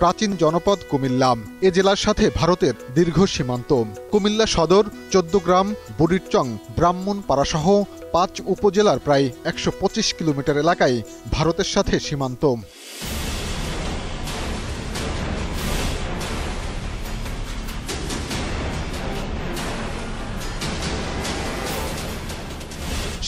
প্রাচীন জনপদ কুমিল্লা। এ জেলার সাথে ভারতের দীর্ঘ সীমান্ত। কুমিল্লা সদর, 14 গ্রাম, বুড়িরচং, ব্রাহ্মণপাড়াসহ 5 উপজেলার প্রায় 125 কিলোমিটার এলাকায় ভারতের সাথে সীমান্ত।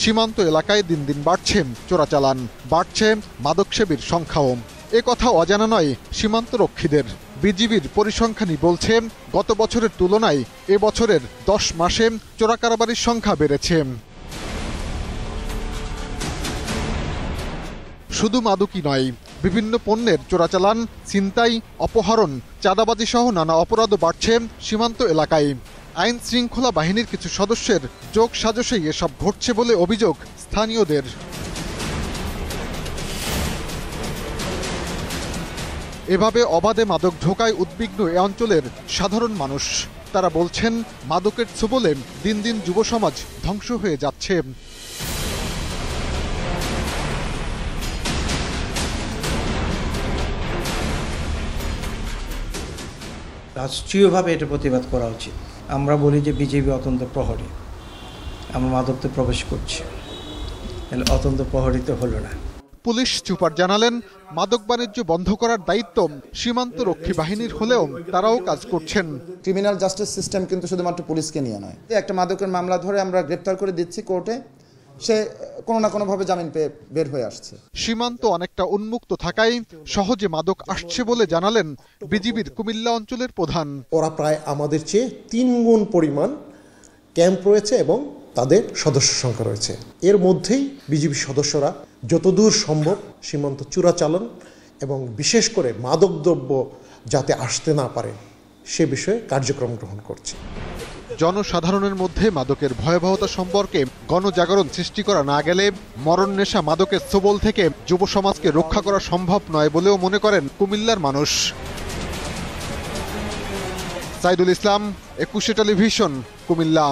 সীমান্ত এলাকায় দিন দিন বাড়ছে চোরাচালান, বাড়ছে মাদকসেবীর সংখ্যাও। এ কথা অজানা নয় সীমান্তরক্ষীদের। বিজিবির পরিসংখ্যানই বলছে, গত বছরের তুলনায় এ বছরের 10 মাসে চোরাকারবারির সংখ্যা বেড়েছে। শুধু মাদকই নয়, বিভিন্ন পণ্যের চোরাচালান, ছিনতাই, অপহরণ, চাঁদাবাজি সহ নানা অপরাধও বাড়ছে সীমান্ত এলাকায়। আইন শৃঙ্খলা বাহিনীর কিছু সদস্যের যোগ সাজসেই এসব ঘটছে বলে অভিযোগ স্থানীয়দের। এভাবে অবাধে মাদক ঢোকায় উদ্বিগ্ন এ অঞ্চলের সাধারণ মানুষ। তারা বলছেন, মাদকের ছোবলে দিন দিন যুব সমাজ ধ্বংস হয়ে যাচ্ছে। রাষ্ট্রীয়ভাবে এটা প্রতিবাদ করা উচিত। আমরা বলি যে বিজেপি অতন্ত প্রহরী, আমরা মাদকতে প্রবেশ করছি, অতন্ত প্রহরী তো হলো না। পুলিশ সুপার জানালেন, মাদক বাণিজ্য বন্ধ করার দায়িত্ব সীমান্তরক্ষী বাহিনীর হলেও তারাও কাজ করছেন। ক্রিমিনাল জাস্টিস সিস্টেম কিন্তু শুধুমাত্র পুলিশকে নিয়ে নয়। একটা মাদকের মামলা ধরে আমরা গ্রেপ্তার করে দিচ্ছি কোর্টে, সে কোনো না কোনোভাবে জামিন পেয়ে বের হয়ে আসছে। সীমান্ত অনেকটা উন্মুক্ত থাকায় সহজে মাদক আসছে বলে জানালেন বিজিবির কুমিল্লা অঞ্চলের প্রধান। ওরা প্রায় আমাদের চেয়ে 3 গুণ পরিমাণ ক্যাম্প রয়েছে এবং তাদের সদস্য সংখ্যা রয়েছে। এর মধ্যেই বিজিবি সদস্যরা যতদূর সম্ভব সীমান্ত চোরাচালান এবং বিশেষ করে মাদকদ্রব্য যাতে আসতে না পারে সে বিষয়ে কার্যক্রম গ্রহণ করছে। জনসাধারণের মধ্যে মাদকের ভয়াবহতা সম্পর্কে গণজাগরণ সৃষ্টি করা না গেলে মরণ নেশা মাদকের ছোবল থেকে যুব সমাজকে রক্ষা করা সম্ভব নয় বলেও মনে করেন কুমিল্লার মানুষ। সাইদুল ইসলাম, 21 টেলিভিশন, কুমিল্লা।